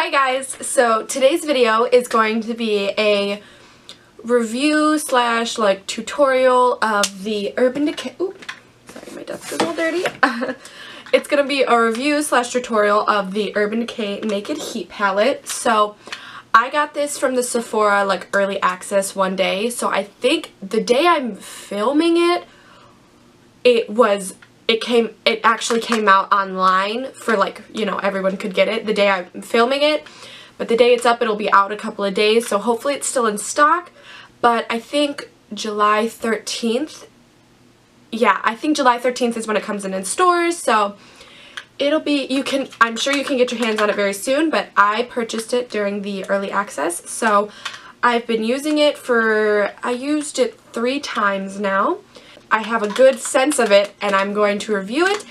Hi guys, so today's video is going to be a review slash like tutorial of the Urban Decay. Ooh, sorry, my desk is all dirty. It's going to be a review slash tutorial of the Urban Decay-Naked Heat Palette. So I got this from the Sephora like early access one day. So I think the day I'm filming it, it actually came out online for like, you know, everyone could get it the day I'm filming it. But the day it's up, it'll be out a couple of days. So hopefully it's still in stock. But I think July 13th, yeah, I think July 13th is when it comes in stores. So it'll be, I'm sure you can get your hands on it very soon. But I purchased it during the early access. So I've been using it I used it 3 times now. I have a good sense of it and I'm going to review it,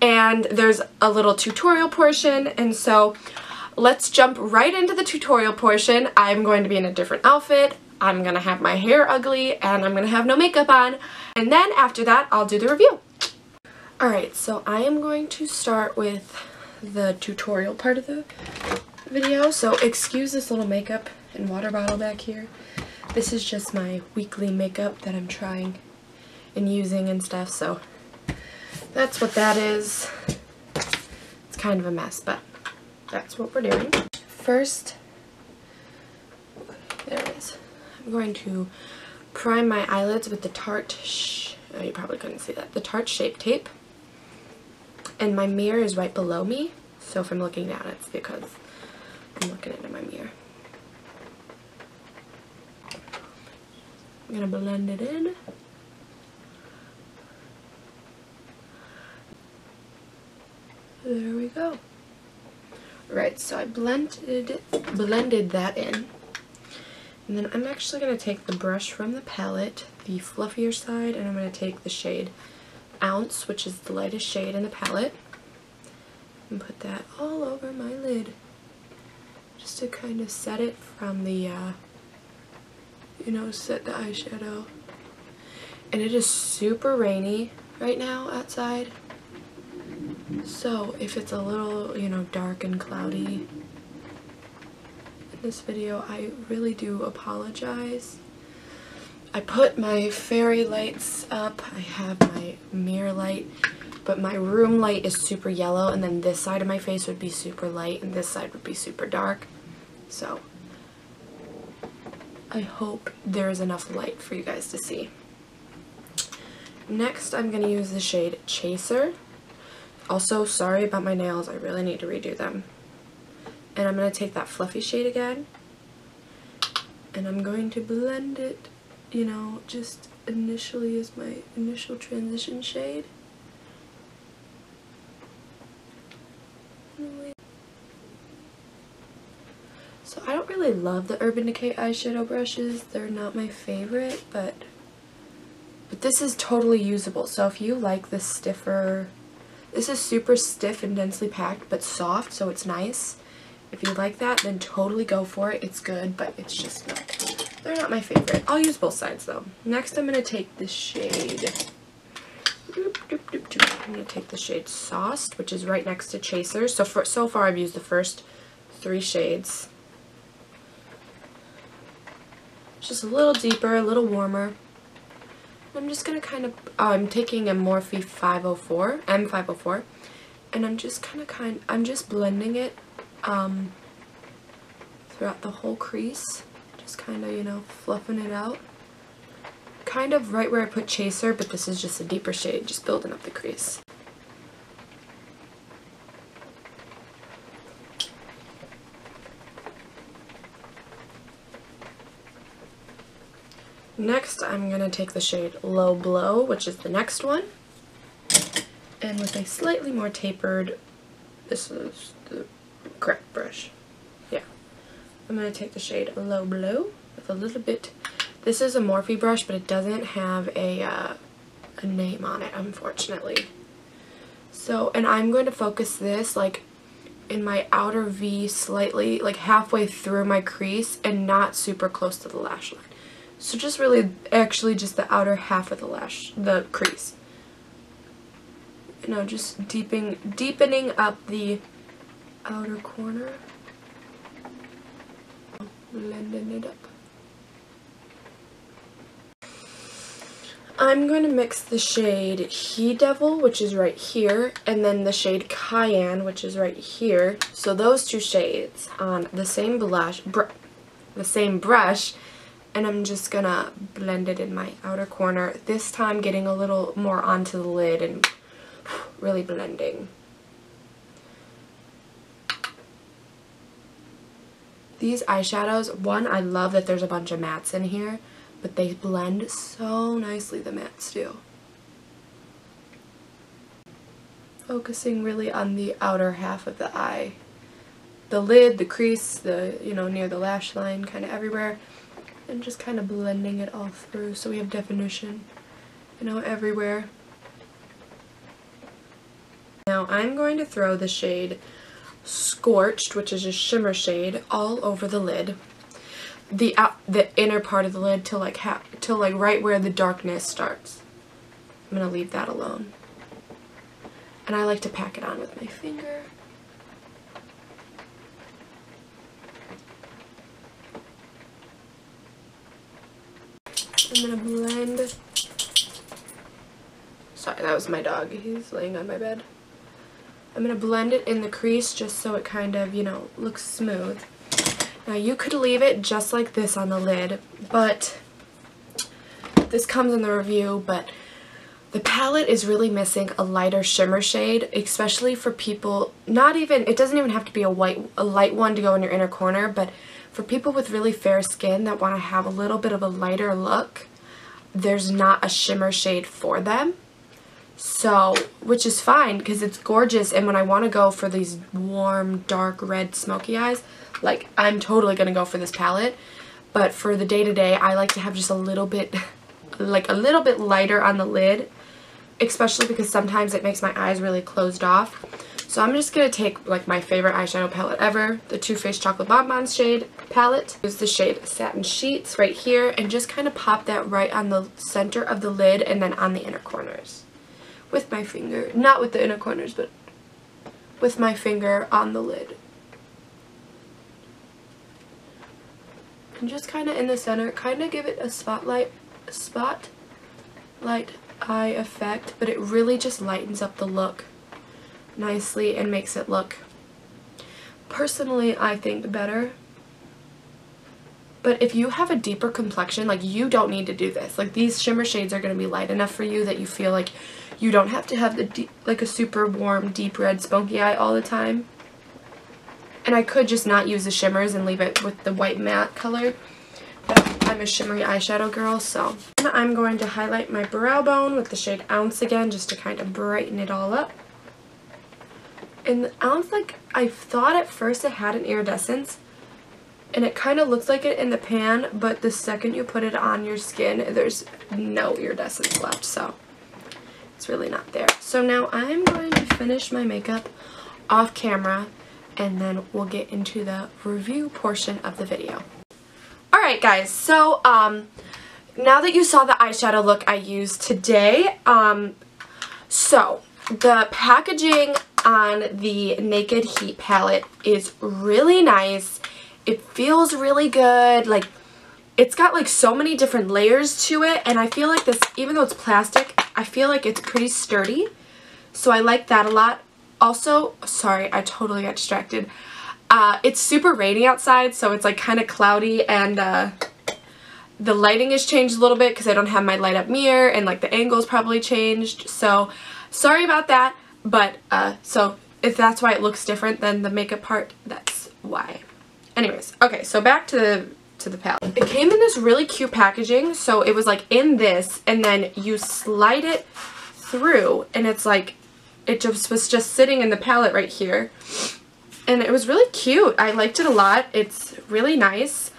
and there's a little tutorial portion, and so let's jump right into the tutorial portion. I'm going to be in a different outfit, I'm going to have my hair ugly, and I'm going to have no makeup on, and then after that I'll do the review. Alright, so I am going to start with the tutorial part of the video, so excuse this little makeup and water bottle back here. This is just my weekly makeup that I'm trying and using and stuff, so that's what that is. It's kind of a mess, but that's what we're doing. First, there it is. I'm going to prime my eyelids with the Tarte, oh, you probably couldn't see that, the Tarte Shape Tape. And my mirror is right below me, so if I'm looking down, it's because I'm looking into my mirror. I'm gonna blend it in. There we go. Right, so I blended that in. And then I'm actually going to take the brush from the palette, the fluffier side, and I'm going to take the shade Ounce, which is the lightest shade in the palette, and put that all over my lid. Just to kind of set it from the, you know, set the eyeshadow. And it is super rainy right now outside. So if it's a little, you know, dark and cloudy in this video, I really do apologize. I put my fairy lights up. I have my mirror light, but my room light is super yellow, and then this side of my face would be super light and this side would be super dark. So I hope there is enough light for you guys to see. Next, I'm going to use the shade Chaser. Also, sorry about my nails, I really need to redo them. And I'm going to take that fluffy shade again, and I'm going to blend it, you know, just initially as my initial transition shade. So I don't really love the Urban Decay eyeshadow brushes, they're not my favorite, but this is totally usable. So if you like this stiffer, this is super stiff and densely packed, but soft, so it's nice. If you like that, then totally go for it. It's good, but it's just not, they're not my favorite. I'll use both sides, though. Next, I'm going to take this shade. I'm going to take the shade Sauced, which is right next to Chaser. So far, I've used the first 3 shades. It's just a little deeper, a little warmer. I'm just going to kind of, I'm taking a Morphe M504, and I'm just I'm just blending it throughout the whole crease, just kind of, you know, fluffing it out. Kind of right where I put Chaser, but this is just a deeper shade, just building up the crease. Next, I'm going to take the shade Low Blow, which is the next one, and with a slightly more tapered, this is the correct brush, yeah, I'm going to take the shade Low Blow with a little bit, this is a Morphe brush, but it doesn't have a name on it, unfortunately. So, and I'm going to focus this, like, in my outer V slightly, like halfway through my crease, and not super close to the lash line. So just really, actually just the outer half of the crease. You know, just deepening up the outer corner. blending it up. I'm going to mix the shade He Devil, which is right here, and then the shade Cayenne, which is right here. So those two shades on the same brush, and I'm just gonna blend it in my outer corner. This time getting a little more onto the lid and really blending. These eyeshadows, one, I love that there's a bunch of mattes in here, but they blend so nicely, the mattes do. Focusing really on the outer half of the eye. The lid, the crease, the, you know, near the lash line, kind of everywhere. And just kind of blending it all through so we have definition, you know, everywhere. Now I'm going to throw the shade Scorched, which is a shimmer shade, all over the lid. The inner part of the lid till like right where the darkness starts. I'm gonna leave that alone. And I like to pack it on with my finger. I'm gonna blend. Sorry, that was my dog. He's laying on my bed. I'm gonna blend it in the crease just so it kind of, you know, looks smooth. Now you could leave it just like this on the lid, but this comes in the review, but the palette is really missing a lighter shimmer shade, especially for people, it doesn't even have to be a light one to go in your inner corner, but for people with really fair skin that want to have a little bit of a lighter look, there's not a shimmer shade for them. So, which is fine because it's gorgeous, and when I want to go for these warm, dark, red, smoky eyes, like, I'm totally going to go for this palette. But for the day-to-day, I like to have just a little bit, like a little bit lighter on the lid, especially because sometimes it makes my eyes really closed off. So I'm just going to take like my favorite eyeshadow palette ever, the Too Faced Chocolate Bonbons shade palette. Use the shade Satin Sheets right here and just kind of pop that right on the center of the lid and then on the inner corners. With my finger, not with the inner corners, but with my finger on the lid. And just kind of in the center, kind of give it a spotlight eye effect, but it really just lightens up the look nicely and makes it look, personally, I think, better. But if you have a deeper complexion, like, you don't need to do this. Like, these shimmer shades are going to be light enough for you that you feel like you don't have to have the deep, like a super warm, deep red, spunky eye all the time. And I could just not use the shimmers and leave it with the white matte color. But I'm a shimmery eyeshadow girl, so. And I'm going to highlight my brow bone with the shade Ounce again, just to kind of brighten it all up. And the Ounce, like, I thought at first it had an iridescence. And it kind of looks like it in the pan, but the second you put it on your skin, there's no iridescence left, so it's really not there. So now I'm going to finish my makeup off camera, and then we'll get into the review portion of the video. Alright guys, so now that you saw the eyeshadow look I used today, so the packaging on the Naked Heat palette is really nice. It feels really good. Like, it's got like so many different layers to it, and I feel like this, even though it's plastic, I feel like it's pretty sturdy. So I like that a lot. Also, sorry, I totally got distracted. It's super rainy outside, so it's like kind of cloudy, and the lighting has changed a little bit because I don't have my light up mirror, and like the angle's probably changed. So sorry about that, but so if that's why it looks different than the makeup part, that's why. Anyways, okay, so back to the palette. It came in this really cute packaging, so it was like in this, and then you slide it through, and it's like, it just was just sitting in the palette right here. And it was really cute. I liked it a lot. It's really nice.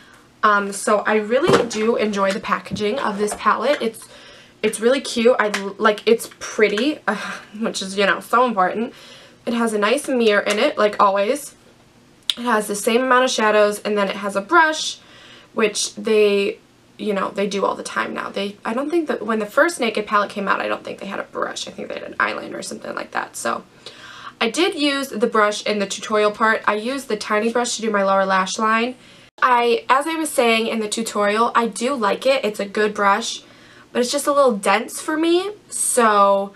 So I really do enjoy the packaging of this palette. It's really cute. It's pretty, which is, you know, so important. It has a nice mirror in it, like always. It has the same amount of shadows, and then it has a brush, which they, you know, they do all the time now. I don't think that when the first Naked palette came out, I don't think they had a brush. I think they had an eyeliner or something like that. So I did use the brush in the tutorial part. I used the tiny brush to do my lower lash line. as I was saying in the tutorial, I do like it. It's a good brush, but it's just a little dense for me. So,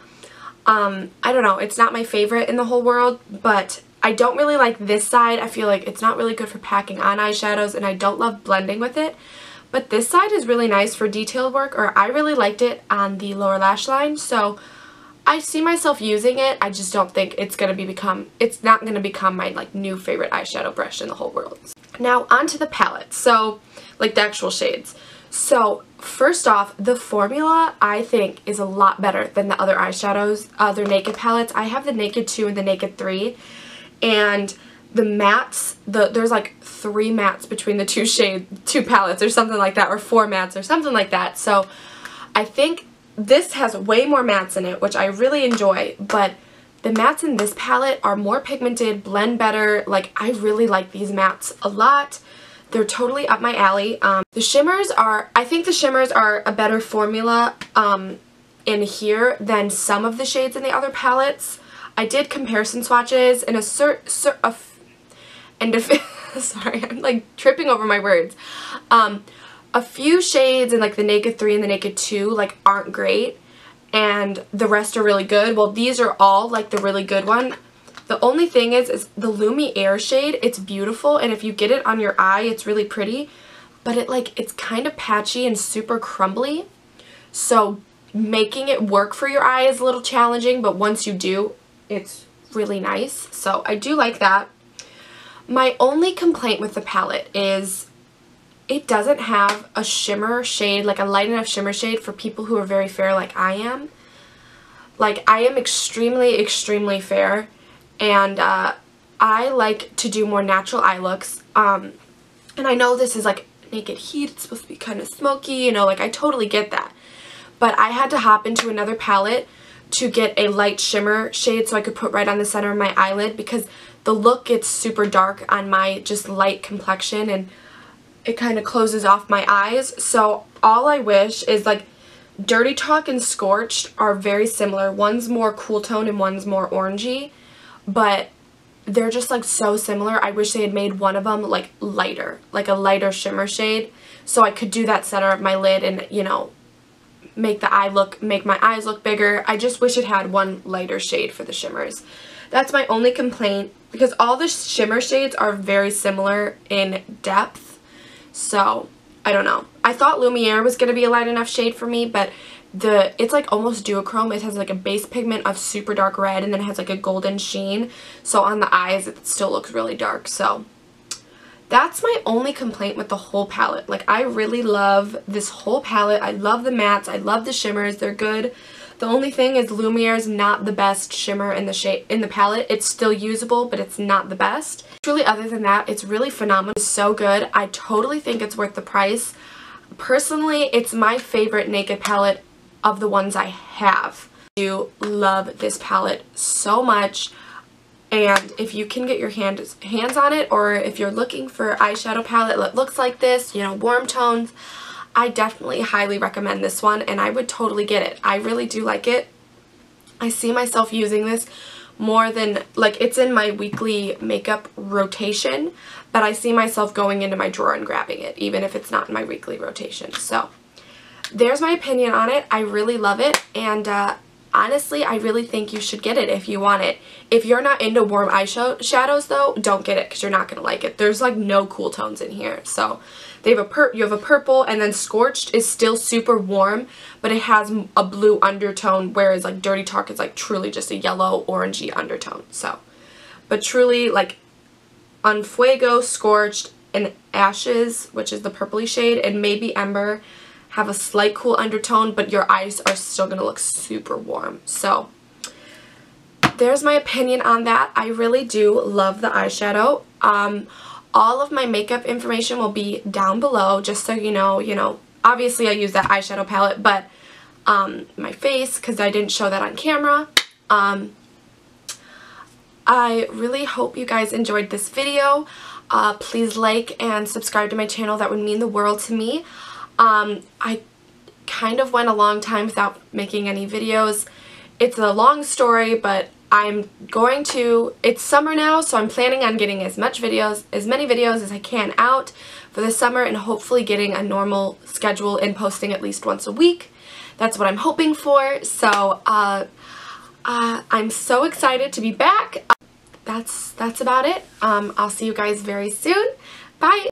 I don't know. It's not my favorite in the whole world, but I don't really like this side. I feel like it's not really good for packing on eyeshadows, and I don't love blending with it. But this side is really nice for detailed work, or I really liked it on the lower lash line. So I see myself using it. I just don't think it's not going to become my like new favorite eyeshadow brush in the whole world. Now onto the palette. So like the actual shades. So first off, the formula I think is a lot better than the other eyeshadows, other Naked palettes. I have the Naked 2 and the Naked 3, and the mattes, there's like 3 mattes between the two palettes or something like that, or 4 mattes or something like that. So I think this has way more mattes in it, which I really enjoy, but the mattes in this palette are more pigmented, blend better. Like, I really like these mattes a lot. They're totally up my alley. I think the shimmers are a better formula in here than some of the shades in the other palettes. I did comparison swatches and sorry, I'm like tripping over my words. A few shades in like the Naked 3 and the Naked 2 like aren't great, and the rest are really good. Well, these are all like the really good one. The only thing is the Lumi Air shade, it's beautiful, and if you get it on your eye, it's really pretty, but it's kind of patchy and super crumbly. So making it work for your eye is a little challenging, but once you do, it's really nice. So I do like that. My only complaint with the palette is it doesn't have a shimmer shade, like a light enough shimmer shade for people who are very fair like I am. Like, I am extremely, extremely fair, and I like to do more natural eye looks. And I know this is like Naked Heat, it's supposed to be kind of smoky, you know, like I totally get that. But I had to hop into another palette to get a light shimmer shade so I could put right on the center of my eyelid, because the look gets super dark on my just light complexion and it kind of closes off my eyes. So all I wish is, like, Dirty Talk and Scorched are very similar. One's more cool tone and one's more orangey, but they're just like so similar. I wish they had made one of them like lighter, like a lighter shimmer shade, so I could do that center of my lid and, you know, make my eyes look bigger. I just wish it had one lighter shade for the shimmers. That's my only complaint, because all the shimmer shades are very similar in depth. So I don't know. I thought Lumiere was going to be a light enough shade for me, but it's like almost duochrome. It has like a base pigment of super dark red, and then it has like a golden sheen. So on the eyes it still looks really dark. So that's my only complaint with the whole palette. Like, I really love this whole palette. I love the mattes. I love the shimmers. They're good. The only thing is Lumiere is not the best shimmer in the palette. It's still usable, but it's not the best. Truly, other than that, it's really phenomenal. It's so good. I totally think it's worth the price. Personally, it's my favorite Naked palette of the ones I have. I do love this palette so much. And if you can get your hands on it, or if you're looking for eyeshadow palette that looks like this, you know, warm tones, I definitely highly recommend this one, and I would totally get it. I really do like it. I see myself using this more than, like, it's in my weekly makeup rotation, but I see myself going into my drawer and grabbing it, even if it's not in my weekly rotation. So there's my opinion on it. I really love it, and honestly, I really think you should get it if you want it. If you're not into warm eyeshadows, though, don't get it, because you're not going to like it. There's like no cool tones in here. So you have a purple, and then Scorched is still super warm, but it has a blue undertone, whereas like Dirty Talk is like truly just a yellow orangey undertone. So, but truly, like, on Fuego, Scorched, and Ashes, which is the purpley shade, and maybe Ember, have a slight cool undertone, but your eyes are still going to look super warm. So there's my opinion on that. I really do love the eyeshadow. All of my makeup information will be down below, just so you know, obviously I use that eyeshadow palette, but my face, because I didn't show that on camera. I really hope you guys enjoyed this video. Please like and subscribe to my channel. That would mean the world to me. I kind of went a long time without making any videos. It's a long story, but it's summer now, so I'm planning on getting as many videos as I can out for the summer, and hopefully getting a normal schedule and posting at least once a week. That's what I'm hoping for. So I'm so excited to be back. That's about it. I'll see you guys very soon. Bye.